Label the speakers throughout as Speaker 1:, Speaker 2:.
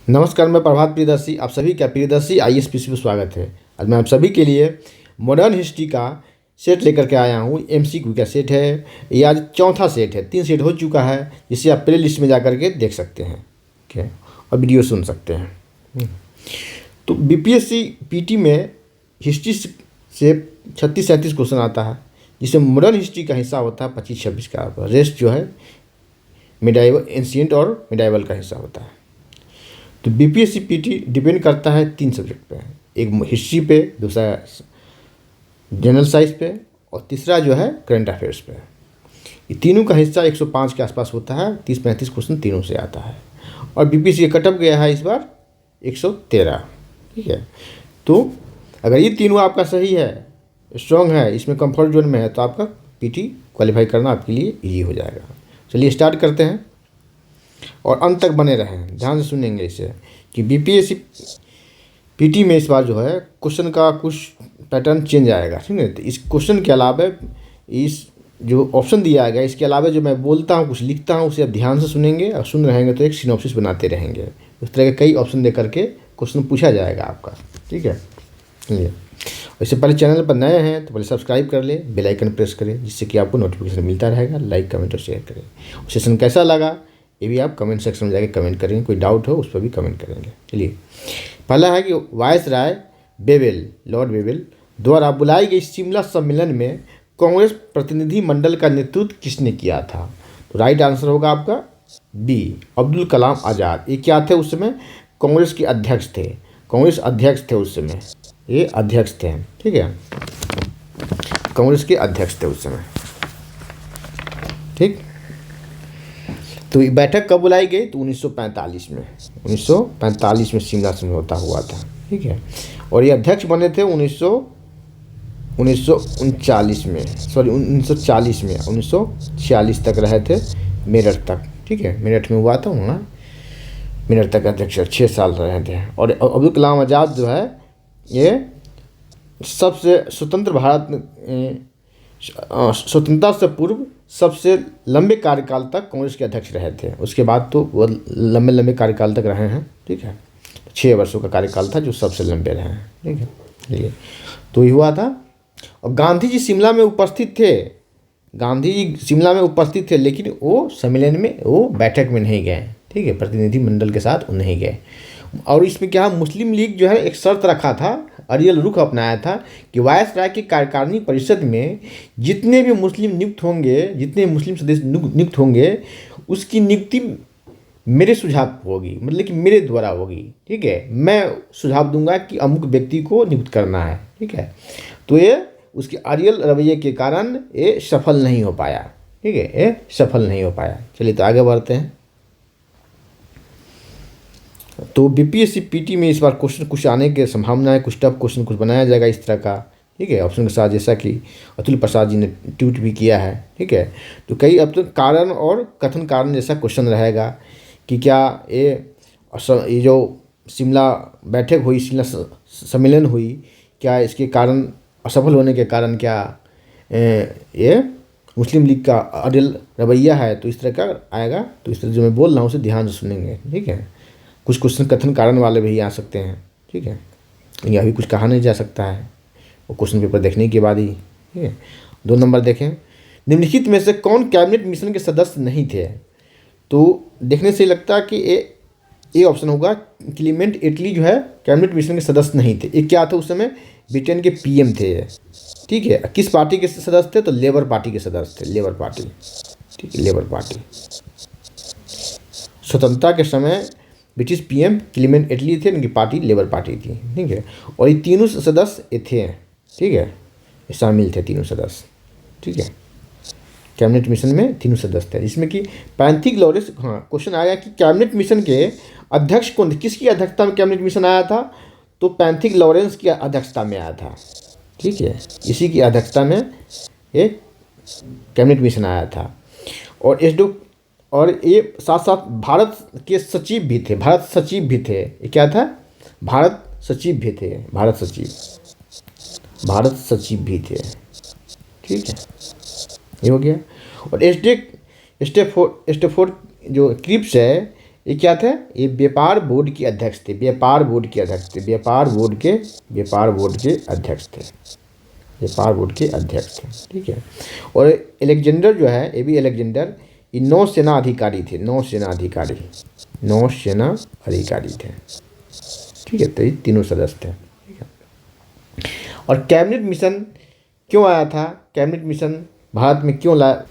Speaker 1: नमस्कार, मैं प्रभात प्रियदर्शी, आप सभी का प्रियदर्शी ISPC में स्वागत है। आज मैं आप सभी के लिए मॉडर्न हिस्ट्री का सेट लेकर के आया हूँ। MCQ का सेट है, ये आज चौथा सेट है। 3 सेट हो चुका है, जिसे आप प्ले लिस्ट में जा कर के देख सकते हैं, ठीक है, और वीडियो सुन सकते हैं। तो BPSC PT में हिस्ट्री से 36-37 क्वेश्चन आता है, जिसमें मॉडर्न हिस्ट्री का हिस्सा होता है 25-26 का। रेस्ट जो है मिडाइवल, एंशिएंट और मिडाइवल का हिस्सा होता है। तो BPSC PT डिपेंड करता है 3 सब्जेक्ट पे, एक हिस्ट्री पे, दूसरा जनरल साइंस पे, और तीसरा जो है करंट अफेयर्स पे। ये तीनों का हिस्सा 105 के आसपास होता है। 30-35 क्वेश्चन तीनों से आता है, और BPSC का कटअप गया है इस बार 113, ठीक है। तो अगर ये तीनों आपका सही है, स्ट्रॉन्ग है, इसमें कंफर्ट जोन में है, तो आपका PT क्वालिफाई करना आपके लिए ईजी हो जाएगा। चलिए स्टार्ट करते हैं, और अंत तक बने रहें, ध्यान से सुनेंगे इसे, कि BPSC PT में इस बार जो है क्वेश्चन का कुछ पैटर्न चेंज आएगा, ठीक है। तो इस क्वेश्चन के अलावा, इस जो ऑप्शन दिया गया, इसके अलावा जो मैं बोलता हूँ, कुछ लिखता हूँ, उसे आप ध्यान से सुनेंगे, और सुन रहेंगे तो एक सिनॉप्सिस बनाते रहेंगे। उस तरह के कई ऑप्शन दे करके क्वेश्चन पूछा जाएगा आपका, ठीक है। चलिए, इससे पहले चैनल पर नए हैं तो पहले सब्सक्राइब कर ले, बेल आइकन प्रेस करें, जिससे कि आपको नोटिफिकेशन मिलता रहेगा। लाइक, कमेंट और शेयर करें। सेशन कैसा लगा ये भी आप कमेंट सेक्शन में जाके कमेंट करेंगे, कोई डाउट हो उस पर भी कमेंट करेंगे। चलिए, पहला है कि वायसराय बेवेल, लॉर्ड बेवेल द्वारा बुलाई गई शिमला सम्मेलन में कांग्रेस प्रतिनिधि मंडल का नेतृत्व किसने किया था? तो राइट आंसर होगा आपका B, अब्दुल कलाम आज़ाद। ये क्या थे उस समय? कांग्रेस के अध्यक्ष थे, कांग्रेस अध्यक्ष थे उस समय, ये अध्यक्ष थे, ठीक है, कांग्रेस के अध्यक्ष थे उस समय, ठीक। तो ये बैठक कब बुलाई गई? तो 1945 में, 1945 में शिमला समझौता हुआ था, ठीक है। और ये अध्यक्ष बने थे 1939 में, सॉरी 1940 में, 1946 तक रहे थे, मेरठ तक, ठीक है। मेरठ में हुआ था वहाँ, मेरठ तक अध्यक्ष 6 साल रहे थे। और अब्दुल कलाम आज़ाद जो है, ये सबसे स्वतंत्र भारत स्वतंत्रता से पूर्व सबसे लंबे कार्यकाल तक कांग्रेस के अध्यक्ष रहे थे। उसके बाद तो वो लंबे कार्यकाल तक रहे हैं, ठीक है। 6 वर्षों का कार्यकाल था जो सबसे लंबे रहे हैं, ठीक है। चलिए, तो ये हुआ था। और गांधी जी शिमला में उपस्थित थे, गांधी जी शिमला में उपस्थित थे, लेकिन वो सम्मेलन में, वो बैठक में नहीं गए, ठीक है, प्रतिनिधि मंडल के साथ वो नहीं गए। और इसमें क्या, मुस्लिम लीग जो है एक शर्त रखा था, अड़ियल रुख अपनाया था, कि वायसराय की कार्यकारिणी परिषद में जितने भी मुस्लिम नियुक्त होंगे, जितने मुस्लिम सदस्य नियुक्त होंगे, उसकी नियुक्ति मेरे सुझाव होगी, मतलब कि मेरे द्वारा होगी, ठीक है। मैं सुझाव दूंगा कि अमुक व्यक्ति को नियुक्त करना है, ठीक है। तो ये उसके अड़ियल रवैये के कारण ये सफल नहीं हो पाया, ठीक है, ये सफल नहीं हो पाया। चलिए, तो आगे बढ़ते हैं। तो BPSC PT में इस बार क्वेश्चन कुछ आने की संभावना है, कुछ टफ क्वेश्चन कुछ बनाया जाएगा इस तरह का, ठीक है, ऑप्शन के साथ, जैसा कि अतुल प्रसाद जी ने ट्वीट भी किया है, ठीक है। तो कई अब तो कारण और कथन कारण जैसा क्वेश्चन रहेगा, कि क्या ये जो शिमला बैठक हुई, शिमला सम्मेलन हुई, क्या इसके कारण, असफल होने के कारण क्या ये मुस्लिम लीग का अड़ियल रवैया है? तो इस तरह का आएगा। तो इस तरह जो मैं बोल रहा हूँ उसे ध्यान से सुनेंगे, ठीक है। कुछ क्वेश्चन कथन कारण वाले भी आ सकते हैं, ठीक है, या अभी कुछ कहा नहीं जा सकता है, वो क्वेश्चन पेपर देखने के बाद ही, ठीक है। 2 नंबर देखें, निम्नलिखित में से कौन कैबिनेट मिशन के सदस्य नहीं थे? तो देखने से लगता है कि ये ऑप्शन होगा, क्लीमेंट एटली जो है कैबिनेट मिशन के सदस्य नहीं थे। ये क्या था उस समय? ब्रिटेन के PM थे, ठीक है। किस पार्टी के सदस्य थे? तो लेबर पार्टी के सदस्य थे, लेबर पार्टी, ठीक है, लेबर पार्टी। स्वतंत्रता के समय ब्रिटिश PM क्लीमेंट एटली थे, इनकी पार्टी लेबर पार्टी थी, ठीक है। और ये तीनों सदस्य ये थे, ठीक है, शामिल थे तीनों सदस्य, ठीक है। कैबिनेट मिशन में तीनों सदस्य थे, जिसमें कि पैंथिक लॉरेंस, हाँ, क्वेश्चन आया कि कैबिनेट मिशन के अध्यक्ष कौन थे? किसकी अध्यक्षता में कैबिनेट मिशन आया था? तो पैंथिक लॉरेंस की अध्यक्षता में आया था, ठीक है, इसी की अध्यक्षता में ये कैबिनेट मिशन आया था। और ये साथ साथ भारत के सचिव भी थे, भारत सचिव भी थे। ये क्या था? भारत सचिव भी थे, भारत सचिव भी थे, ठीक है, ये हो गया। और स्टेफोर्ड जो क्रिप्स है, ये क्या थे? ये व्यापार बोर्ड के अध्यक्ष थे, व्यापार बोर्ड के अध्यक्ष थे, व्यापार बोर्ड के अध्यक्ष थे, व्यापार बोर्ड के अध्यक्ष थे। ठीक है। और अलेक्जेंडर जो है, ये भी अलेक्जेंडर, ये नौसेना अधिकारी थे, नौसेना अधिकारी थे। ठीक है। तो ये तीनों सदस्य थे। ठीक है। और कैबिनेट मिशन क्यों आया था? कैबिनेट मिशन भारत में क्यों लाया?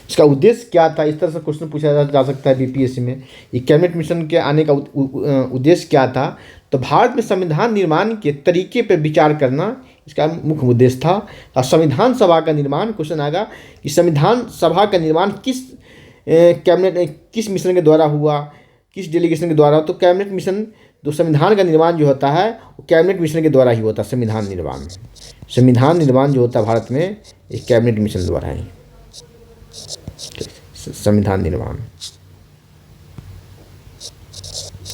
Speaker 1: इसका उद्देश्य क्या था? इस तरह से क्वेश्चन पूछा जा सकता है बीपीएससी में। ये कैबिनेट मिशन के आने का उद्देश्य क्या था? तो भारत में संविधान निर्माण के तरीके पर विचार करना इसका मुख्य उद्देश्य था। और संविधान सभा का निर्माण, क्वेश्चन आएगा कि संविधान सभा का निर्माण किस कैबिनेट, किस मिशन के द्वारा हुआ, किस डेलीगेशन के द्वारा? तो कैबिनेट मिशन, तो संविधान का निर्माण जो होता है वो कैबिनेट मिशन के द्वारा ही होता है। संविधान निर्माण जो होता है भारत में, एक कैबिनेट मिशन द्वारा ही संविधान निर्माण।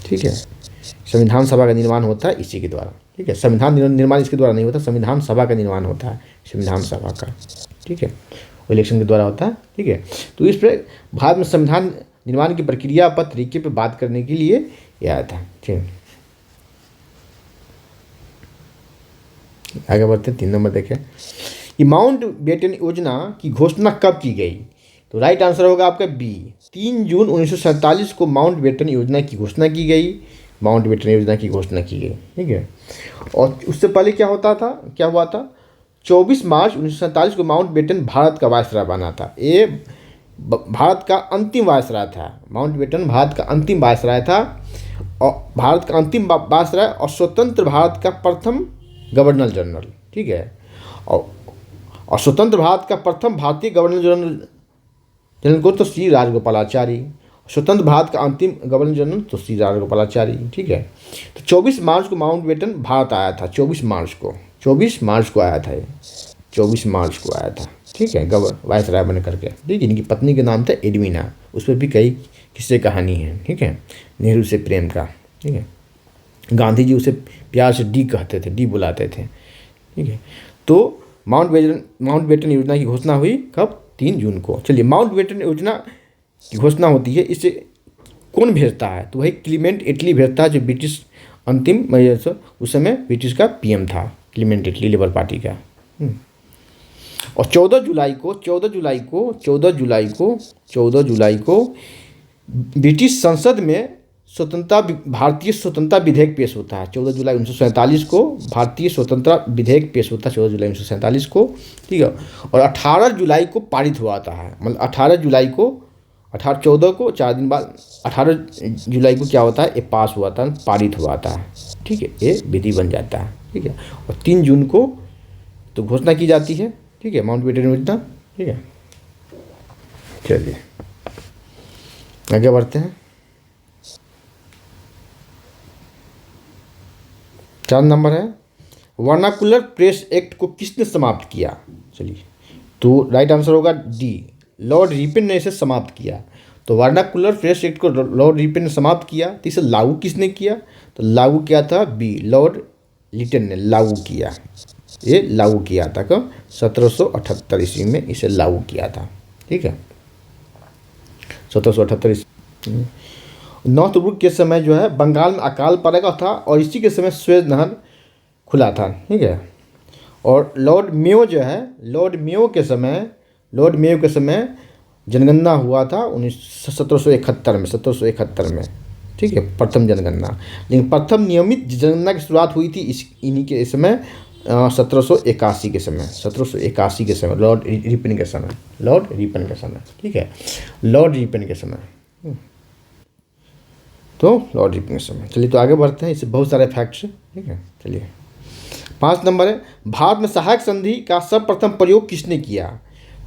Speaker 1: ठीक है। संविधान सभा का निर्माण होता है इसी के द्वारा। ठीक है। संविधान निर्माण इसके द्वारा नहीं होता, संविधान सभा का निर्माण होता है, संविधान सभा का। ठीक है। वो इलेक्शन के द्वारा होता है। ठीक है। तो इस पर भारत में संविधान निर्माण की प्रक्रिया पर, तरीके पर बात करने के लिए यह आया था। ठीक है। आगे बढ़ते हैं। 3 नंबर देखें, ये माउंट बेटन योजना की घोषणा कब की गई? तो राइट आंसर होगा आपका बी, 3 जून 1947 को माउंट बेटन योजना की घोषणा की गई। माउंट बेटन योजना की घोषणा की गई। ठीक है। और उससे पहले क्या हुआ था? 24 मार्च 1947 को माउंट बेटन भारत का वायसराय बना था। ये भारत का अंतिम वायसराय था। माउंट बेटन भारत का अंतिम वायसराय था, और भारत का अंतिम वायसराय और स्वतंत्र भारत का प्रथम गवर्नर जनरल। ठीक है। और स्वतंत्र भारत का प्रथम भारतीय गवर्नर जनरल को तो श्री राजगोपालाचारी, स्वतंत्र भारत का अंतिम गवर्नर जनरल तो श्री राजगोपालाचारी। ठीक है। तो 24 मार्च को माउंट बेटन भारत आया था। 24 मार्च को आया था ये, 24 मार्च को आया था। ठीक है। वायसराय बन करके। ठीक है। इनकी पत्नी के नाम था एडविना, उस पर भी कई किस्से कहानी है। ठीक है। नेहरू से प्रेम का। ठीक है। गांधी जी उसे प्यार से डी कहते थे, डी बुलाते थे। ठीक है। तो माउंट बेटन योजना की घोषणा हुई कब? 3 जून को। चलिए, माउंट बेटन योजना की घोषणा होती है, इसे कौन भेजता है? तो वही क्लीमेंट एटली भेजता है, जो ब्रिटिश अंतिम, उस समय ब्रिटिश का पीएम था, क्लीमेंट एटली, लेबर पार्टी का। और 14 जुलाई को ब्रिटिश संसद में भारतीय स्वतंत्रता विधेयक पेश होता है। 14 जुलाई 1947 को भारतीय स्वतंत्रता विधेयक पेश होता है, 14 जुलाई 1947 को। ठीक है। और 18 जुलाई को पारित हुआ था, मतलब 14 को 4 दिन बाद 18 जुलाई को क्या होता है? ये पास हुआ था, पारित हुआ था। ठीक है। ये विधि बन जाता है। ठीक है। और 3 जून को तो घोषणा की जाती है। ठीक है, माउंट बेटन योजना। ठीक है। चलिए आगे बढ़ते हैं। 4 नंबर है, वर्नाकुलर प्रेस एक्ट को किसने समाप्त किया? चलिए, तो राइट आंसर होगा डी, लॉर्ड रिपन ने इसे समाप्त किया। तो वर्नाकुलर प्रेस एक्ट को लॉर्ड रिपन ने समाप्त किया। तो इसे लागू किसने किया? तो लागू किया था बी, लॉर्ड लिटन ने लागू किया। ये लागू किया था कब? 1778 ईस्वी में इसे लागू किया था। ठीक है, 1778 ईस्वी। नॉर्थब्रुक के समय जो है बंगाल में अकाल पड़ा था, और इसी के समय स्वेज नहर खुला था। ठीक है। और लॉर्ड मेयो जो है, लॉर्ड मेयो के समय जनगणना हुआ था 1771 में। ठीक है, प्रथम जनगणना। लेकिन प्रथम नियमित जनगणना की शुरुआत हुई थी इन्हीं के समय 1781 के समय, लॉर्ड रिपन के समय। ठीक है, लॉर्ड रिपन के समय। तो लॉर्ड रिपन के समय। चलिए तो आगे बढ़ते हैं, इससे बहुत सारे फैक्ट्स। ठीक है, चलिए 5 नंबर है, भारत में सहायक संधि का सर्वप्रथम प्रयोग किसने किया?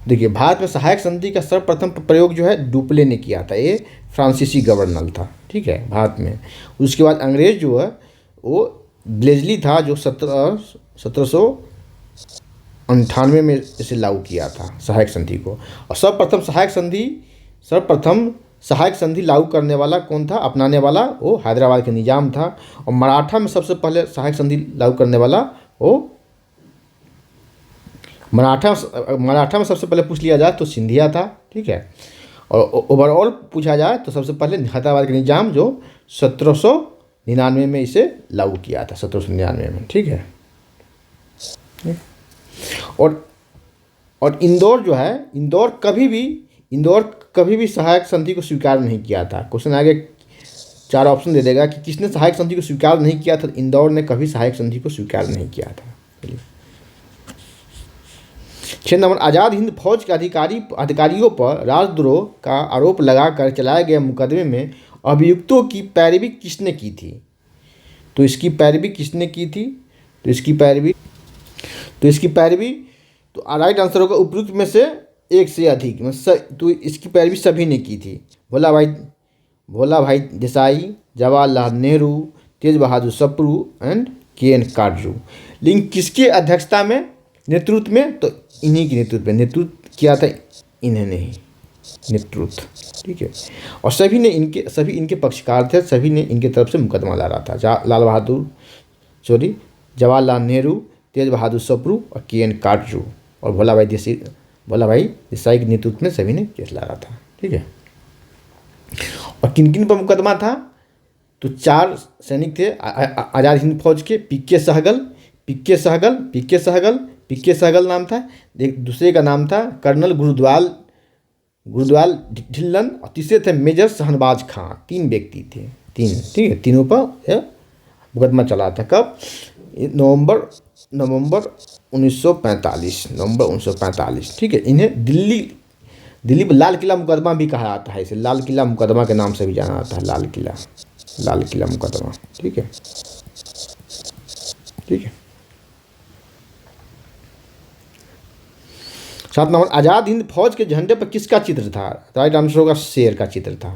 Speaker 1: देखिए, भारत में सहायक संधि का सर्वप्रथम प्रयोग जो है डुप्ले ने किया था। ये फ्रांसीसी गवर्नर था। ठीक है, भारत में। उसके बाद अंग्रेज जो है वो ब्लेजली था, जो 1798 में इसे लागू किया था सहायक संधि को। और सर्वप्रथम सहायक संधि लागू करने वाला कौन था, अपनाने वाला? वो हैदराबाद के निजाम था। और मराठा में सबसे पहले सहायक संधि लागू करने वाला वो मराठा में सबसे पहले पूछ लिया जाए तो सिंधिया था। ठीक है। और ओवरऑल पूछा जाए तो सबसे पहले हैदराबाद का निज़ाम जो 1799 में इसे लागू किया था, 1799 में। ठीक है। और इंदौर जो है, इंदौर कभी भी सहायक संधि को स्वीकार नहीं किया था। क्वेश्चन आगे 4 ऑप्शन दे देगा कि किसने सहायक संधि को स्वीकार नहीं किया था। इंदौर ने कभी सहायक संधि को स्वीकार नहीं किया था। 6 नंबर, आज़ाद हिंद फौज के अधिकारियों पर राजद्रोह का आरोप लगाकर चलाए गए मुकदमे में अभियुक्तों की पैरवी किसने की थी? तो इसकी पैरवी किसने की थी? तो इसकी पैरवी तो राइट आंसर होगा उपयुक्त में से एक से अधिक। तो इसकी पैरवी सभी ने की थी। भोला भाई देसाई, जवाहरलाल नेहरू, तेज बहादुर सप्रू एंड के.एन. काटजू। लेकिन किसके अध्यक्षता में, नेतृत्व में? तो इन्हीं के नेतृत्व किया था इन्होंने ही नेतृत्व। ठीक है। और सभी इनके पक्षकार थे, सभी ने इनके तरफ से मुकदमा लड़ा था। जवाहरलाल नेहरू, तेज बहादुर सप्रू और के.एन. काटजू और भोला भाई देसाई के नेतृत्व में सभी ने केस लड़ा था। ठीक है। और किन किन पर मुकदमा था? तो 4 सैनिक थे आज़ाद हिंद फौज के। पीके सहगल नाम था। दूसरे का नाम था कर्नल गुरुद्वाल ढिल्लन और तीसरे थे मेजर शहनवाज खां। 3 व्यक्ति थे, 3। ठीक है। तीनों पर मुकदमा चला था। कब? नवंबर 1945। ठीक है। इन्हें दिल्ली में लाल किला मुकदमा भी कहा जाता है। इसे लाल किला मुकदमा के नाम से भी जाना जाता है। लाल किला मुकदमा। ठीक है। 7 नंबर, आज़ाद हिंद फौज के झंडे पर किसका चित्र था? राइट आंसर होगा शेर का चित्र था।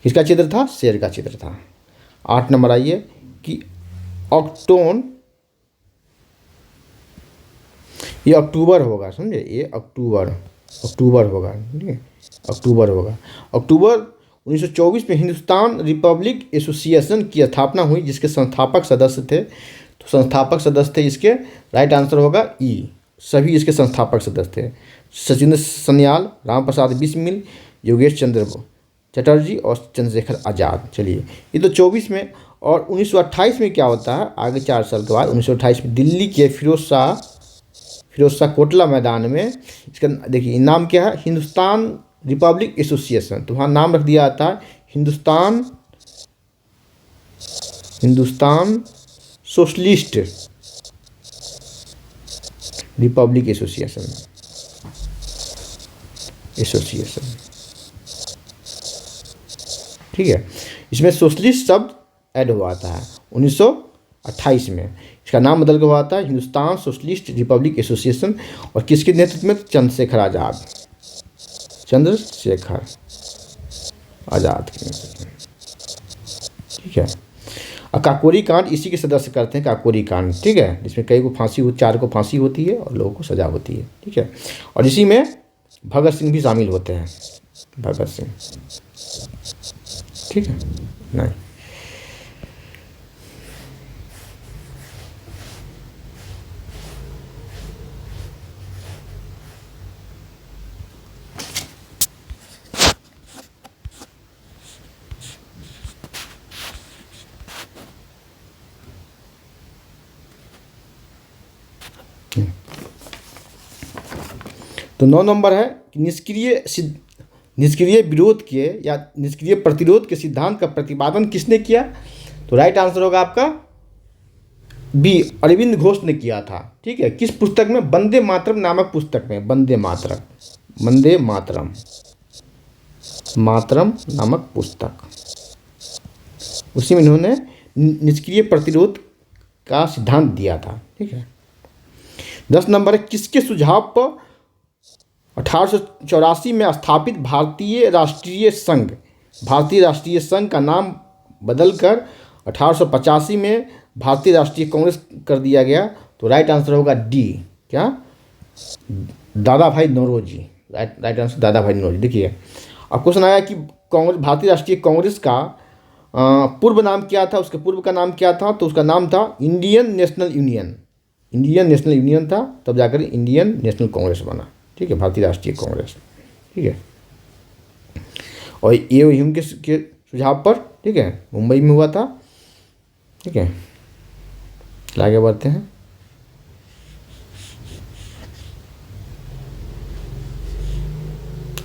Speaker 1: किसका चित्र था? शेर का चित्र था। 8 नंबर आइए कि ये अक्टूबर होगा, समझे? ये अक्टूबर होगा। ठीक है। अक्टूबर 1924 में हिंदुस्तान रिपब्लिक एसोसिएशन की स्थापना हुई, जिसके संस्थापक सदस्य थे। तो संस्थापक सदस्य थे इसके, राइट आंसर होगा ई। सभी इसके संस्थापक सदस्य थे। सचिंद्र सन्याल, राम प्रसाद बिस्मिल, योगेश चंद्र चटर्जी और चंद्रशेखर आज़ाद। चलिए, ये तो 24 में। और 1928 में क्या होता है? आगे 4 साल के बाद 1928 में दिल्ली के फिरोज शाह कोटला मैदान में, इसका देखिए नाम क्या है? Hindustan Republic association. तो वहाँ नाम रख दिया जाता है हिंदुस्तान सोशलिस्ट रिपब्लिक एसोसिएशन। ठीक है। इसमें सोशलिस्ट शब्द ऐड हुआ था 1928 में। इसका नाम बदल कर हुआ था हिंदुस्तान सोशलिस्ट रिपब्लिक एसोसिएशन। और किसके नेतृत्व में? चंद्रशेखर आज़ाद के नेतृत्व में। ठीक है। और काकोरी कांड इसी के सदस्य करते हैं, काकोरी कांड। ठीक है। जिसमें कई को फांसी 4 को फांसी होती है और लोगों को सजा होती है। ठीक है। और इसी में भगत सिंह भी शामिल होते हैं, भगत सिंह। ठीक है। नहीं, तो 9 नंबर है कि निष्क्रिय विरोध के या निष्क्रिय प्रतिरोध के सिद्धांत का प्रतिपादन किसने किया? तो राइट आंसर होगा आपका बी, अरविंद घोष ने किया था। ठीक है। किस पुस्तक में? वंदे मातरम नामक पुस्तक में। वंदे मातरम नामक पुस्तक, उसी में इन्होंने निष्क्रिय प्रतिरोध का सिद्धांत दिया था। ठीक है। 10 नंबर है, किसके सुझाव पर 1884 में स्थापित भारतीय राष्ट्रीय संघ का नाम बदलकर 1885 में भारतीय राष्ट्रीय कांग्रेस कर दिया गया? तो राइट आंसर होगा डी, क्या? दादा भाई नौरोजी। राइट आंसर दादा भाई नौरोजी। देखिए, अब क्वेश्चन आया कि भारतीय राष्ट्रीय कांग्रेस का पूर्व नाम क्या था? उसके पूर्व का नाम क्या था? तो उसका नाम था इंडियन नेशनल यूनियन था, तब जाकर इंडियन नेशनल कांग्रेस बना। ठीक है। भारतीय राष्ट्रीय कांग्रेस। ठीक है। और ए ह्यूम के सुझाव पर, ठीक है, मुंबई में हुआ था। ठीक है, आगे बढ़ते हैं।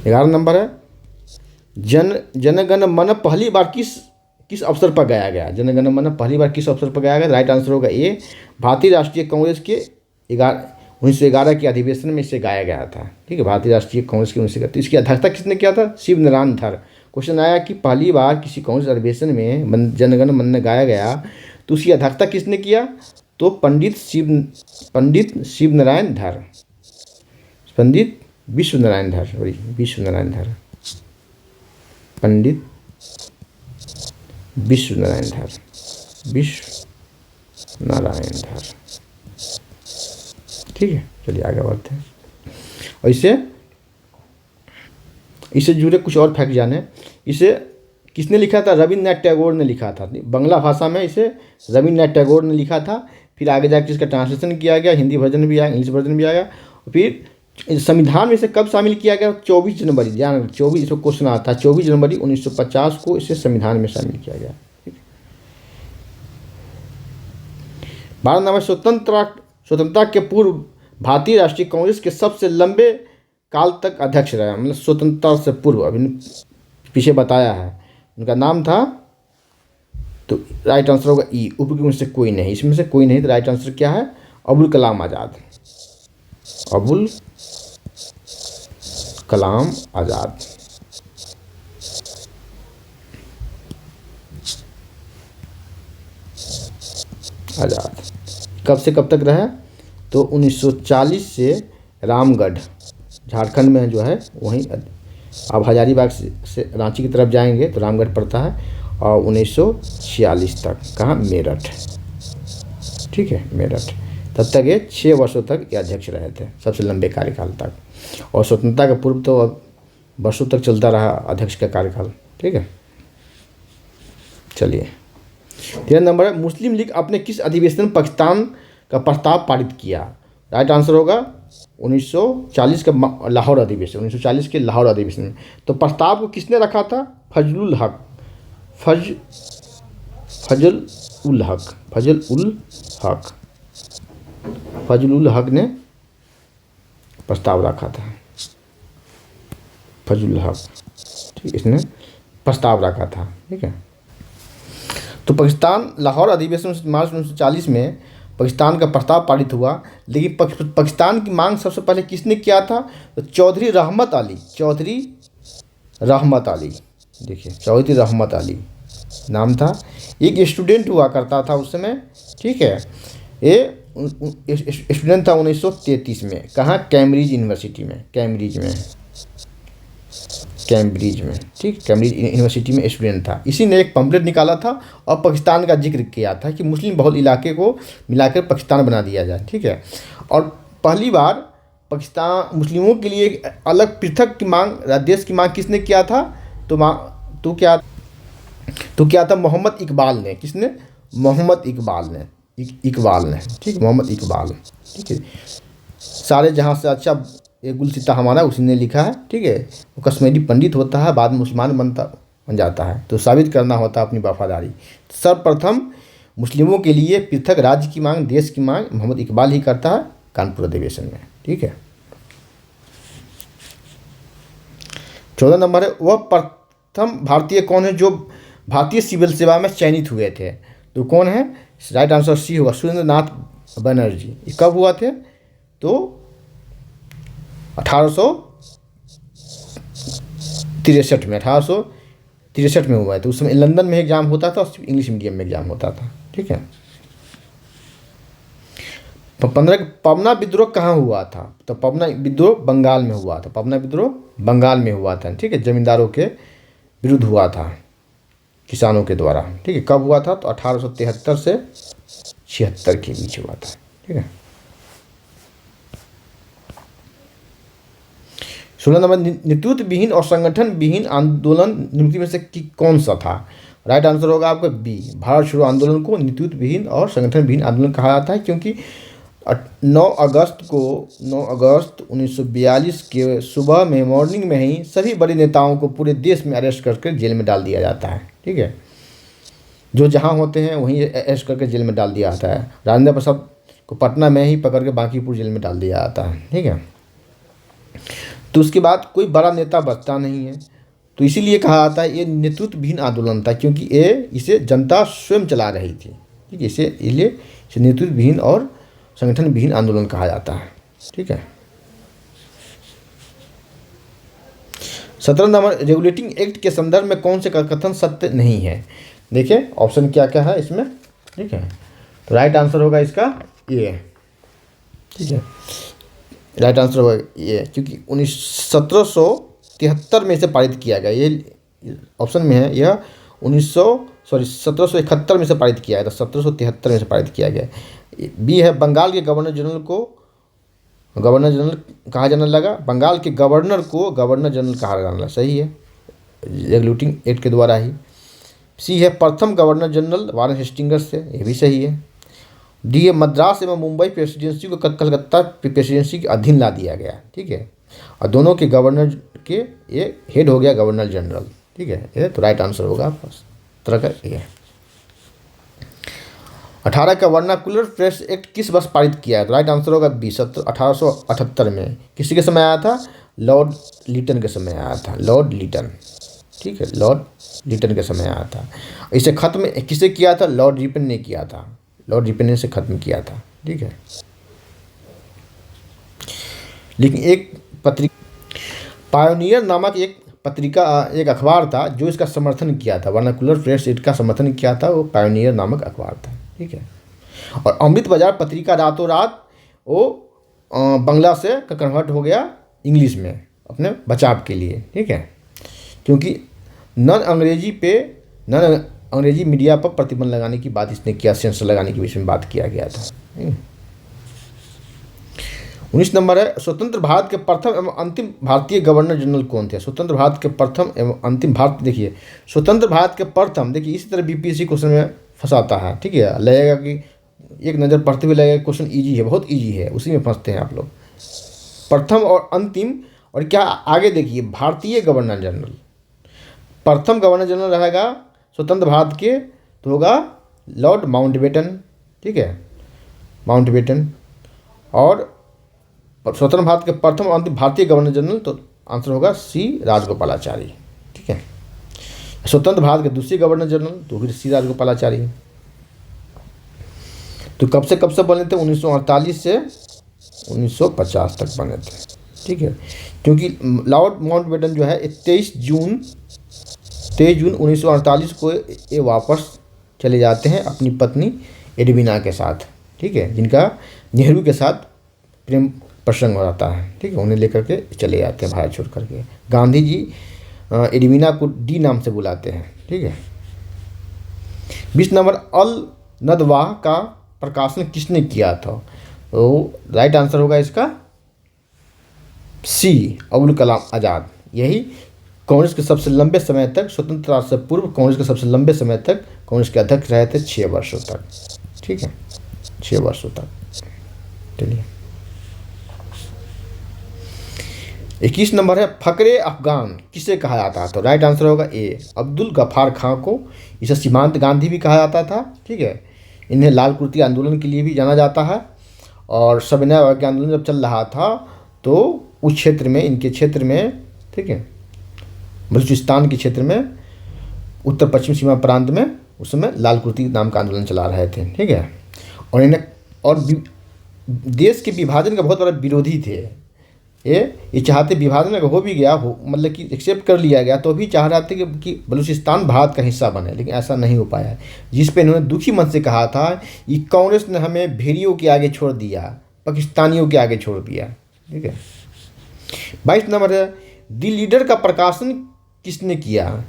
Speaker 1: ग्यारह नंबर है जनगण मन पहली बार किस अवसर पर गाया गया। जनगण मन पहली बार किस अवसर पर गाया गया? राइट आंसर होगा ए, भारतीय राष्ट्रीय कांग्रेस के 1911 के अधिवेशन में इसे गाया गया था। ठीक है, भारतीय राष्ट्रीय कांग्रेस के 1911। तो इसकी अध्यक्षता किसने किया था? शिव नारायण धर। क्वेश्चन आया कि पहली बार किसी कांग्रेस अधिवेशन में जनगण मन गाया गया तो उसकी अध्यक्षता किसने किया? तो पंडित शिव नारायण धर, पंडित विश्व नारायण धर, विश्व नारायण धर, पंडित विश्व नारायण धर, विश्व नारायण धर। ठीक है, चलिए आगे बढ़ते हैं। और इससे जुड़े कुछ और फैक्ट जाने। इसे किसने लिखा था? रविन्द्रनाथ टैगोर ने लिखा था। बांग्ला भाषा में इसे रविन्द्रनाथ टैगोर ने लिखा था। फिर आगे जाकर इसका ट्रांसलेशन किया गया, हिंदी वर्जन भी आया, इंग्लिश वर्जन भी आया। फिर संविधान में इसे कब शामिल किया गया? 24 जनवरी, ध्यान 24, इसको क्वेश्चन आता है, 24 जनवरी 1950 को इसे संविधान में शामिल किया गया। 12 नंबर, स्वतंत्रता के पूर्व भारतीय राष्ट्रीय कांग्रेस के सबसे लंबे काल तक अध्यक्ष रहे, मतलब स्वतंत्रता से पूर्व, अभी पीछे बताया है, उनका नाम था। तो राइट आंसर होगा ई, ऊपर में से कोई नहीं, इसमें से कोई नहीं। तो राइट आंसर क्या है? अबुल कलाम आज़ाद, अबुल कलाम आज़ाद। आज़ाद कब से कब तक रहे? तो 1940 से रामगढ़, झारखंड में जो है वहीं, अब हजारीबाग से रांची की तरफ जाएंगे तो रामगढ़ पड़ता है, और 1946 तक कहाँ? मेरठ। ठीक है, मेरठ। तब तक ये 6 वर्षों तक ये अध्यक्ष रहे थे, सबसे लंबे कार्यकाल तक। और स्वतंत्रता के पूर्व तो वर्षों तक चलता रहा अध्यक्ष का कार्यकाल। ठीक है, चलिए 13 नंबर है, मुस्लिम लीग अपने किस अधिवेशन में पाकिस्तान का प्रस्ताव पारित किया? राइट आंसर होगा 1940 का लाहौर अधिवेशन, 1940 के लाहौर अधिवेशन में। तो प्रस्ताव को किसने रखा था? फजल उल हक ने प्रस्ताव रखा था। फजल हक, ठीक, इसने प्रस्ताव रखा था। ठीक है, तो पाकिस्तान लाहौर अधिवेशन मार्च 1940 में पाकिस्तान का प्रस्ताव पारित हुआ। लेकिन पाकिस्तान की मांग सबसे पहले किसने किया था? तो चौधरी रहमत अली, देखिए चौधरी रहमत अली नाम था, एक स्टूडेंट हुआ करता था उस समय। ठीक है, ये स्टूडेंट था 1933 में, कहाँ? कैम्ब्रिज यूनिवर्सिटी में, कैम्ब्रिज में, ठीक, कैम्ब्रिज यूनिवर्सिटी में स्टूडेंट था। इसी ने एक पम्पलेट निकाला था और पाकिस्तान का जिक्र किया था कि मुस्लिम बहुल इलाके को मिलाकर पाकिस्तान बना दिया जाए। ठीक है, और पहली बार पाकिस्तान मुस्लिमों के लिए एक अलग पृथक की मांग, देश की मांग किसने किया था? तो क्या था? मोहम्मद इकबाल ने। किसने? मोहम्मद इकबाल ने, ठीक, मोहम्मद इकबाल। ठीक है, सारे जहाँ से अच्छा ये गुलसिता हमारा उसी ने लिखा है। ठीक है, वो कश्मीरी पंडित होता है, बाद में मुसलमान बन जाता है, तो साबित करना होता है अपनी वफादारी। सर्वप्रथम मुस्लिमों के लिए पृथक राज्य की मांग, देश की मांग मोहम्मद इकबाल ही करता है कानपुर अधिवेशन में। ठीक है, 14 नंबर है, वह प्रथम भारतीय कौन है जो भारतीय सिविल सेवा में चयनित हुए थे? तो कौन है? राइट आंसर सी होगा, सुरेंद्र नाथ बनर्जी। ये कब हुआ थे? तो 1863 में, 1863 में हुआ है। तो उस समय लंदन में एग्जाम होता था और सिर्फ इंग्लिश मीडियम में एग्जाम होता था। ठीक है, 15 पवना विद्रोह कहाँ हुआ था? तो पवना विद्रोह बंगाल में हुआ था, पवना विद्रोह बंगाल में हुआ था। ठीक है, जमींदारों के विरुद्ध हुआ था, किसानों के द्वारा। ठीक है, कब हुआ था? तो 1873 से 76 के बीच हुआ था। ठीक है, 16 नंबर, नेतृत्व विहीन और संगठन विहीन आंदोलन निम्नलिखित में से कौन सा था? राइट आंसर होगा आपका बी, भारत छोड़ो आंदोलन को नेतृत्व विहीन और संगठन विहीन आंदोलन कहा जाता है, क्योंकि 9 अगस्त 1942 के सुबह में मॉर्निंग में ही सभी बड़े नेताओं को पूरे देश में अरेस्ट करके जेल में डाल दिया जाता है। ठीक है, जो जहाँ होते हैं वहीं अरेस्ट करके जेल में डाल दिया जाता है। राजेंद्र प्रसाद को पटना में ही पकड़ के बांकीपुर जेल में डाल दिया जाता है। ठीक है, तो उसके बाद कोई बड़ा नेता बचता नहीं है। तो इसीलिए कहा जाता है ये नेतृत्वहीन आंदोलन था, क्योंकि इसे जनता स्वयं चला रही थी। ठीक है, इसलिए इसे नेतृत्वहीन और संगठन विहीन आंदोलन कहा जाता है। ठीक है, 17 नंबर, रेगुलेटिंग एक्ट के संदर्भ में कौन से का कथन सत्य नहीं है? देखिए ऑप्शन क्या क्या है इसमें। ठीक है, तो राइट आंसर होगा इसका ये। ठीक है, राइट आंसर होगा ये, क्योंकि 1773 में इसे पारित किया गया। ये ऑप्शन में है, यह 1771 में से पारित किया गया था, 1773 में से पारित किया गया। बी है, बंगाल के गवर्नर जनरल को गवर्नर जनरल कहा जाने लगा। बंगाल के गवर्नर को गवर्नर जनरल कहा जाने लगा, सही है, रेगुलेटिंग एक्ट के द्वारा ही। सी है, प्रथम गवर्नर जनरल वारेन हेस्टिंग्स से, ये भी सही है। डी है, मद्रास एवं मुंबई प्रेसिडेंसी को कलकत्ता प्रेसिडेंसी के अधीन ला दिया गया। ठीक है, और दोनों के गवर्नर के ये हेड हो गया गवर्नर जनरल। ठीक है, ये तो राइट आंसर होगा आपका तरह का ये। 18 का वर्नाकुलर प्रेस एक्ट किस वर्ष पारित किया है? तो राइट आंसर होगा बी, 1878 में। किसी के समय आया था? लॉर्ड लिटन के समय आया था, लॉर्ड लिटन। ठीक है, लॉर्ड लिटन के समय आया था। इसे खत्म किसे किया था? लॉर्ड रिपन ने किया था, लॉर्ड रिपन ने इसे खत्म किया था। ठीक है, लेकिन एक पत्रिका पायोनियर नामक एक अखबार था जो इसका समर्थन किया था। वर्नाकुलर प्रेस एक्ट का समर्थन किया था, वो पायोनियर नामक अखबार था। ठीक है, और अमृत बाजार पत्रिका रातों रात वो बंगला से कन्वर्ट हो गया इंग्लिश में अपने बचाव के लिए। ठीक है, क्योंकि नन अंग्रेजी मीडिया पर प्रतिबंध लगाने की बात इसने किया, सेंसर लगाने के विषय में बात किया गया था। 19 नंबर है, स्वतंत्र भारत के प्रथम एवं अंतिम भारतीय गवर्नर जनरल कौन थे? स्वतंत्र भारत के प्रथम एवं अंतिम देखिए स्वतंत्र भारत के प्रथम, देखिए इसी तरह बीपीएससी क्वेश्चन में फंसाता है। ठीक है, लगेगा कि एक नज़र पढ़ते हुए लगेगा क्वेश्चन इजी है, बहुत इजी है, उसी में फंसते हैं आप लोग। प्रथम और अंतिम, और क्या आगे देखिए भारतीय गवर्नर जनरल। प्रथम गवर्नर जनरल रहेगा स्वतंत्र भारत के तो होगा लॉर्ड माउंटबेटन। ठीक है, माउंटबेटन। और स्वतंत्र भारत के प्रथम और अंतिम भारतीय गवर्नर जनरल तो आंसर होगा सी, राजगोपालाचारी। ठीक है, स्वतंत्र भारत के दूसरे गवर्नर जनरल तो फिर सी, राजगोपालाचारी। तो कब से बने थे? 1948 से 1950 तक बने थे। ठीक है, क्योंकि लॉर्ड माउंटबेटन जो है 23 जून 1948 को ये वापस चले जाते हैं अपनी पत्नी एडविना के साथ। ठीक है, जिनका नेहरू के साथ प्रेम प्रसंग हो जाता है। ठीक है, उन्हें लेकर के चले जाते हैं भारत छोड़ करके। गांधी जी एडविना को डी नाम से बुलाते हैं। ठीक है, 20 नंबर, अल नदवाह का प्रकाशन किसने किया था? तो राइट आंसर होगा इसका सी, अबुल कलाम आज़ाद। यही कांग्रेस के सबसे लंबे समय तक, स्वतंत्रता से पूर्व कांग्रेस के सबसे लंबे समय तक कांग्रेस के अध्यक्ष रहे थे, 6 वर्षों तक। ठीक है, 6 वर्षों तक। चलिए 21 नंबर है, फकरे अफगान किसे कहा जाता है? तो राइट आंसर होगा ए, अब्दुल गफ्फार खां को। इसे सीमांत गांधी भी कहा जाता था। ठीक है, इन्हें लाल कुर्ती आंदोलन के लिए भी जाना जाता है। और सविनय अवज्ञा आंदोलन जब चल रहा था तो उस क्षेत्र में, इनके क्षेत्र में, ठीक है, बलूचिस्तान के क्षेत्र में, उत्तर पश्चिम सीमा प्रांत में उस समय लाल कुर्ती नाम का आंदोलन चला रहे थे। ठीक है, और इन्हें और देश के विभाजन का बहुत बड़ा विरोधी थे। ये चाहते विभाजन अगर हो भी गया हो, मतलब कि एक्सेप्ट कर लिया गया, तो भी चाह रहे थे कि बलूचिस्तान भारत का हिस्सा बने, लेकिन ऐसा नहीं हो पाया। जिस पे इन्होंने दुखी मन से कहा था कि कांग्रेस ने हमें भेड़ियों के आगे छोड़ दिया, पाकिस्तानियों के आगे छोड़ दिया। ठीक है, 22 नंबर है, दी लीडर का प्रकाशन किसने किया?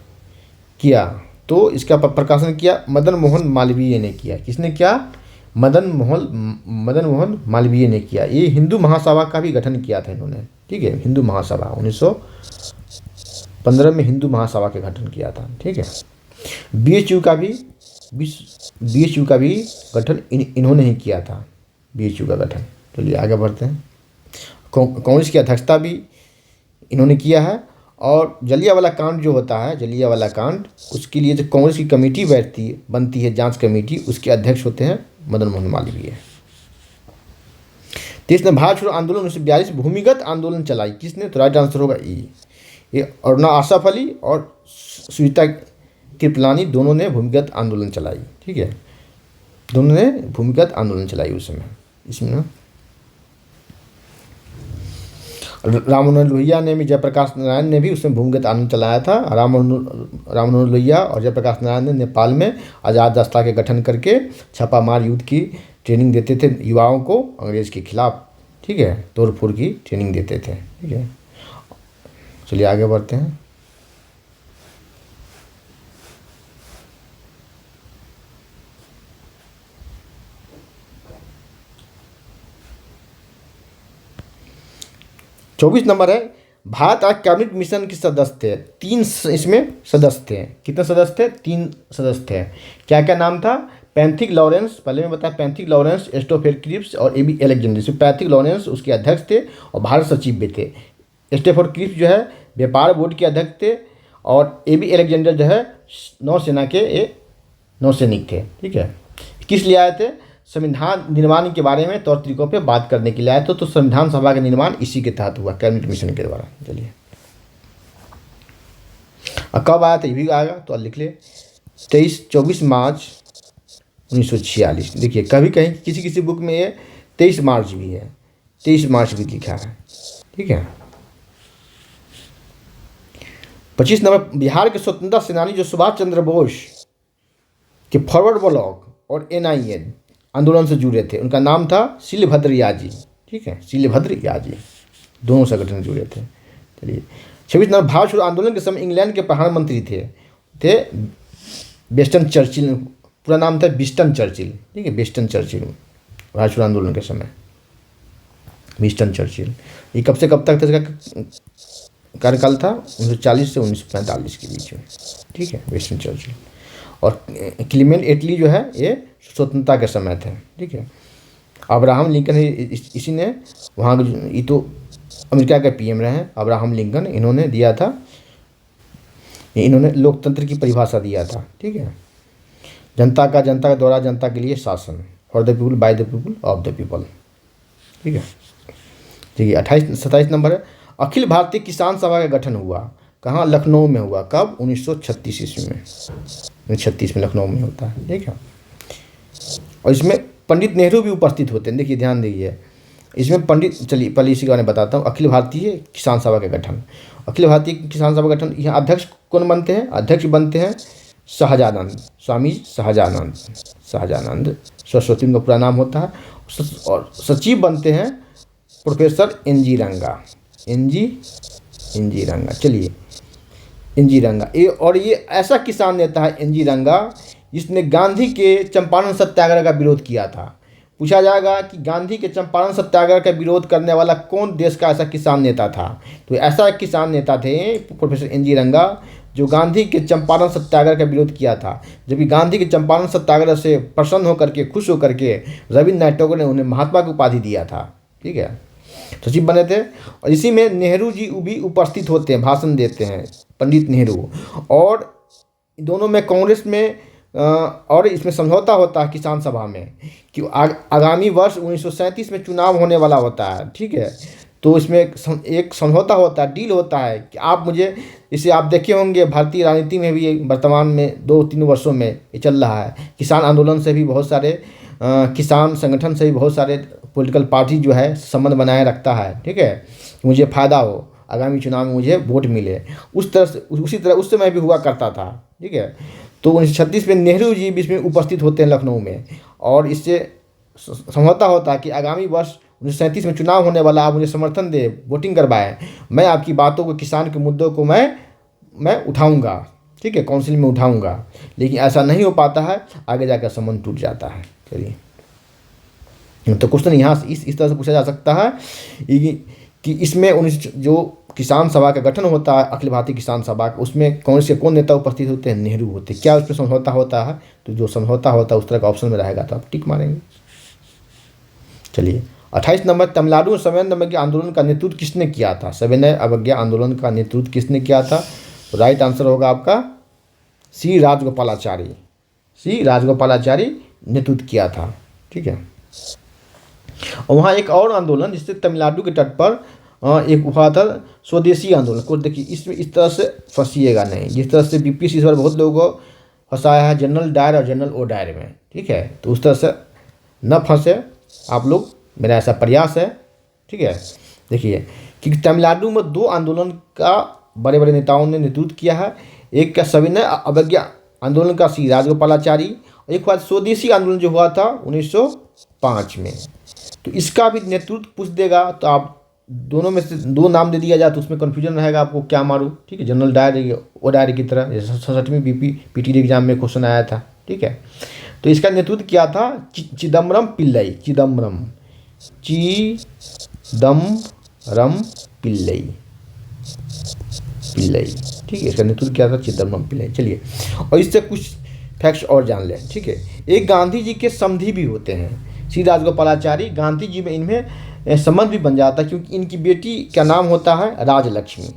Speaker 1: तो इसका प्रकाशन किया मदन मोहन मालवीय ने किया। किसने किया? मदन मोहन मालवीय ने किया। ये हिंदू महासभा का भी गठन किया था इन्होंने। ठीक है, हिंदू महासभा 1915 में हिंदू महासभा का गठन किया था। ठीक है, बीएचयू का भी गठन इन्होंने ही किया था। बीएचयू का गठन। चलिए आगे बढ़ते हैं। कांग्रेस की अध्यक्षता भी इन्होंने किया है। और जलियांवाला कांड जो होता है, जलियांवाला कांड, उसके लिए जो कांग्रेस की कमेटी बनती है जांच कमेटी, उसके अध्यक्ष होते हैं मदन मोहन मालवीय। तो इसने भारत छोड़ो आंदोलन 1942 भूमिगत आंदोलन चलाई। किसने? तो राइट आंसर होगा ई। ये अरुणा आसफ अली और सुनीता कृपलानी दोनों ने भूमिगत आंदोलन चलाई। ठीक है, दोनों ने भूमिगत आंदोलन चलाई उस समय। इसमें ना राम मनोहर लोहिया ने भी, जयप्रकाश नारायण ने भी उसमें भूमिगत आंदोलन चलाया था। राम मनोहर लोहिया और जयप्रकाश नारायण ने नेपाल में आज़ाद रास्ता के गठन करके छापामार युद्ध की ट्रेनिंग देते थे युवाओं को अंग्रेज़ के खिलाफ। ठीक है, तोड़ फोड़ की ट्रेनिंग देते थे। ठीक है, चलिए आगे बढ़ते हैं। चौबीस नंबर है, भारत आज कैबिनेट मिशन के सदस्य थे। 3 इसमें सदस्य थे। कितने सदस्य थे? 3 सदस्य थे। क्या क्या नाम था? पैंथिक लॉरेंस, पहले मैं बताया, पैंथिक लॉरेंस, एस्टोफेर क्रिप्स और एबी अलेक्जेंडर। पैंथिक लॉरेंस उसके अध्यक्ष थे और भारत सचिव भी थे। एस्टोफेर क्रिप्स जो है व्यापार बोर्ड के अध्यक्ष थे और एबी अलेक्जेंडर जो है नौसेना के नौसैनिक थे। ठीक है, किस लिए आए थे? संविधान निर्माण के बारे में तौर तरीकों पे बात करने के लिए आए थे। तो संविधान सभा का निर्माण इसी के तहत हुआ, कैबिनेट मिशन के द्वारा। चलिए, कब आया था ये भी आएगा, तो लिख ले 24 मार्च 1946। देखिए, कभी कहीं किसी किसी बुक में ये 23 मार्च भी है, 23 मार्च भी लिखा है। ठीक है, 25 नंबर, बिहार के स्वतंत्रता सेनानी जो सुभाष चंद्र बोस के फॉरवर्ड ब्लॉक और NIA आंदोलन से जुड़े थे, उनका नाम था शीलभद्र याजी। ठीक है, शीलभद्र याजी, दोनों संगठन जुड़े थे। चलिए, 26 नंबर, भारत छोड़ो आंदोलन के समय इंग्लैंड के प्रधानमंत्री थे विंस्टन चर्चिल। पूरा नाम था विंस्टन चर्चिल। ठीक है, विंस्टन चर्चिल, भारत छोड़ो आंदोलन के समय विंस्टन चर्चिल। ये कब से कब तक था इसका कार्यकाल था? 1940 से 1945 के बीच में। ठीक है, विंस्टन चर्चिल। और क्लीमेंट एटली जो है ये स्वतंत्रता के समय थे। ठीक है, अब्राहम लिंकन इसी ने वहाँ, ये तो अमेरिका के PM रहे हैं अब्राहम लिंकन, इन्होंने दिया था, इन्होंने लोकतंत्र की परिभाषा दिया था। ठीक है, जनता का द्वारा जनता के लिए शासन, for the people by the people of the people. ठीक है, ठीक है। 27 नंबर है, अखिल भारतीय किसान सभा का गठन हुआ। कहाँ? लखनऊ में हुआ। कब? 1936 ईस्वी में। 1936 में लखनऊ में होता है। ठीक है, और इसमें पंडित नेहरू भी उपस्थित होते हैं। देखिए, ध्यान दीजिए, इसमें पंडित, चलिए पहले इसी के बारे में बताता हूँ। अखिल भारतीय किसान सभा का गठन, अखिल भारतीय किसान सभा का गठन, यहाँ अध्यक्ष कौन बनते हैं? अध्यक्ष बनते हैं सहजानंद, स्वामी सहजानंद सरस्वती उनका पूरा नाम होता है। और सचिव बनते हैं प्रोफेसर NG रंगा, NG रंगा। चलिए, NG रंगा, ये ऐसा किसान नेता है NG रंगा जिसने गांधी के चंपारण सत्याग्रह का विरोध किया था। पूछा जाएगा कि गांधी के चंपारण सत्याग्रह का विरोध करने वाला कौन देश का ऐसा किसान नेता था? तो ऐसा एक किसान नेता थे प्रोफेसर NG रंगा जो गांधी के चंपारण सत्याग्रह का विरोध किया था। जबकि गांधी के चंपारण सत्याग्रह से प्रसन्न होकर के, खुश होकर के रविन्द्रनाथ टैगोर ने उन्हें महात्मा की उपाधि दिया था। ठीक है, सचिव बने थे। और इसी में नेहरू जी भी उपस्थित होते हैं, भाषण देते हैं पंडित नेहरू। और दोनों में कांग्रेस में और इसमें समझौता होता है किसान सभा में कि आगामी वर्ष 1937 में चुनाव होने वाला होता है। ठीक है, तो इसमें एक समझौता होता है, डील होता है कि आप मुझे, इसे आप देखे होंगे भारतीय राजनीति में भी वर्तमान में 2-3 वर्षों में ये चल रहा है। किसान आंदोलन से भी बहुत सारे किसान संगठन से भी बहुत सारे पॉलिटिकल पार्टी जो है संबंध बनाए रखता है। ठीक है, मुझे फ़ायदा हो, आगामी चुनाव में मुझे वोट मिले। उसी तरह उस समय भी हुआ करता था। ठीक है, तो 1936 में नेहरू जी भी इसमें उपस्थित होते हैं लखनऊ में। और इससे समझौता होता है कि आगामी वर्ष 1937 में चुनाव होने वाला, आप मुझे समर्थन दे, वोटिंग करवाएं, मैं आपकी बातों को, किसान के मुद्दों को मैं उठाऊंगा। ठीक है, काउंसिल में उठाऊंगा। लेकिन ऐसा नहीं हो पाता है, आगे जाकर संबंध टूट जाता है। चलिए, तो क्वेश्चन यहाँ इस तरह से पूछा जा सकता है कि इसमें जो किसान सभा का गठन होता है, अखिल भारतीय किसान सभा, उसमें कांग्रेस के कौन नेता उपस्थित होते हैं? नेहरू होते हैं। क्या उसमें समझौता होता है? तो जो समझौता होता है उस तरह का ऑप्शन में रहेगा तो आप टिक मारेंगे। चलिए 28 नंबर, तमिलनाडु में सविनय अवज्ञा आंदोलन का नेतृत्व किसने किया था? सविनय अवज्ञा आंदोलन का नेतृत्व किसने किया था? तो राइट आंसर होगा आपका सी राजगोपालाचारी। सी राजगोपालाचारी नेतृत्व किया था। ठीक है। और वहाँ एक और आंदोलन जिससे तमिलनाडु के तट पर एक हुआ था स्वदेशी आंदोलन को। देखिए इसमें इस तरह से फंसिएगा नहीं, जिस तरह से बीपीएससी इस बार बहुत लोगों को फंसाया है जनरल डायर और जनरल ओ डायर में। ठीक है, तो उस तरह से न फंसे आप लोग, मेरा ऐसा प्रयास है। ठीक है। देखिए क्योंकि तमिलनाडु में दो आंदोलन का बड़े बड़े नेताओं ने नेतृत्व किया है। एक का सविनय अवज्ञा आंदोलन का सी राजगोपालाचारी, और एक बार स्वदेशी आंदोलन जो हुआ था 1905 में। तो इसका भी नेतृत्व पूछ देगा तो आप दोनों में से दो नाम दे दिया जाए तो उसमें कन्फ्यूजन रहेगा आपको क्या मारूं। ठीक है, जनरल डायर ओ डायर की तरह, जैसे 67वीं पीटी एग्जाम में क्वेश्चन आया था। ठीक है, तो इसका नेतृत्व किया था चिदम्बरम पिल्लई। चिदम्बरम पिल्लई। ठीक है, इसका नेतृत्व किया था चिदम्बरम पिल्लई। चलिए, और इससे कुछ फैक्ट्स और जान लें। ठीक है, एक गांधी जी के समधी भी होते हैं सी राजगोपालाचारी। गांधी जी में इनमें संबंध भी बन जाता है क्योंकि इनकी बेटी का नाम होता है राजलक्ष्मी।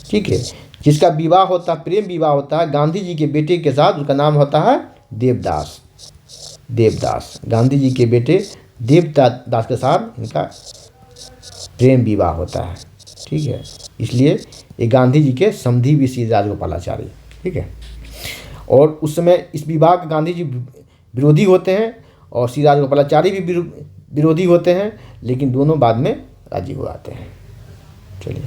Speaker 1: ठीक है, जिसका विवाह होता है, प्रेम विवाह होता है गांधी जी के बेटे के साथ, उसका नाम होता है देवदास। गांधी जी के बेटे देवदास के साथ इनका प्रेम विवाह होता है। ठीक है, इसलिए ये गांधी जी के समधी भी सी राजगोपालाचारी। ठीक है, और उस समय इस विवाह के गांधी जी विरोधी होते हैं और सी राजगोपालाचारी भी विरोधी होते हैं, लेकिन दोनों बाद में राजी हो जाते हैं। चलिए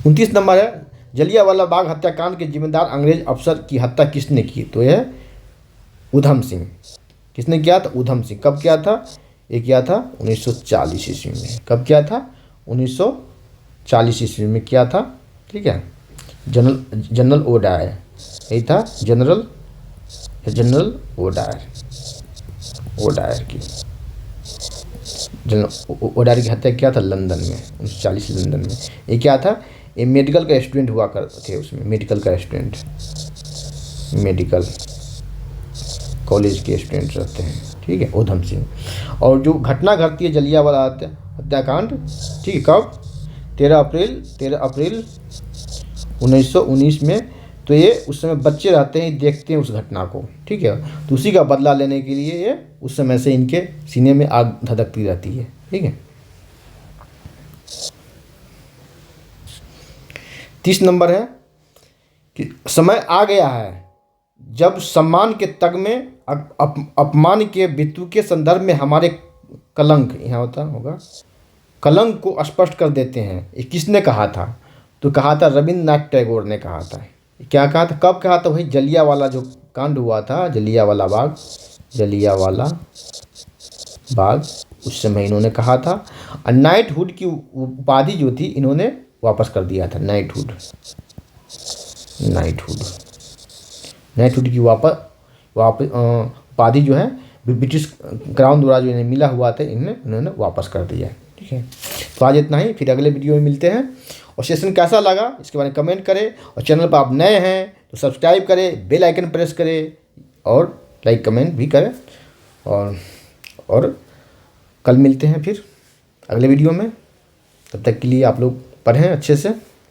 Speaker 1: 29 नंबर है, जलियांवाला बाग हत्याकांड के जिम्मेदार अंग्रेज अफसर की हत्या किसने की? तो यह उधम सिंह। किसने किया था? उधम सिंह। कब किया था? ये किया था 1940 ईस्वी में। कब किया था? 1940 ईस्वी में किया था। ठीक है, जनरल ओ डायर, यही था जनरल ओ डायर की। जनरल ओ डायर की हत्या किया था लंदन में 1940 लंदन में। ये क्या था? ये मेडिकल का स्टूडेंट हुआ करते थे उसमें, मेडिकल कॉलेज के स्टूडेंट रहते हैं। ठीक है, उधम सिंह। और जो घटना घटती है जलियांवाला हत्याकांड, ठीक है, कब? 13 अप्रैल 1919 में। तो ये उस समय बच्चे रहते हैं, देखते हैं उस घटना को। ठीक है, तो उसी का बदला लेने के लिए ये उस समय से इनके सीने में आग धधकती रहती है। ठीक है, 30 नंबर है कि समय आ गया है जब सम्मान के तग में अपमान के बितु के संदर्भ में हमारे कलंक, यहाँ होगा कलंक को स्पष्ट कर देते हैं। ये किसने कहा था? तो कहा था रविन्द्रनाथ टैगोर ने कहा था। क्या कहा था? कब कहा था? वही जलियांवाला जो कांड हुआ था, जलियांवाला बाग, उस समय इन्होंने कहा था। और नाइटहुड की उपाधि जो थी इन्होंने वापस कर दिया था। नाइटहुड की वापस उपाधि जो है ब्रिटिश क्राउन द्वारा जो इन्हें मिला हुआ था, इन्होंने वापस कर दिया। ठीक है, तो आज इतना ही, फिर अगले वीडियो में मिलते हैं। और सेशन कैसा लगा इसके बारे में कमेंट करें, और चैनल पर आप नए हैं तो सब्सक्राइब करें, बेल आइकन प्रेस करें और लाइक कमेंट भी करें। और कल मिलते हैं फिर अगले वीडियो में। तब तक के लिए आप लोग पढ़ें अच्छे से,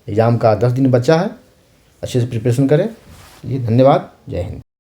Speaker 1: एग्ज़ाम का 10 दिन बचा है, अच्छे से प्रिपरेशन करें। चलिए, धन्यवाद, जय हिंद।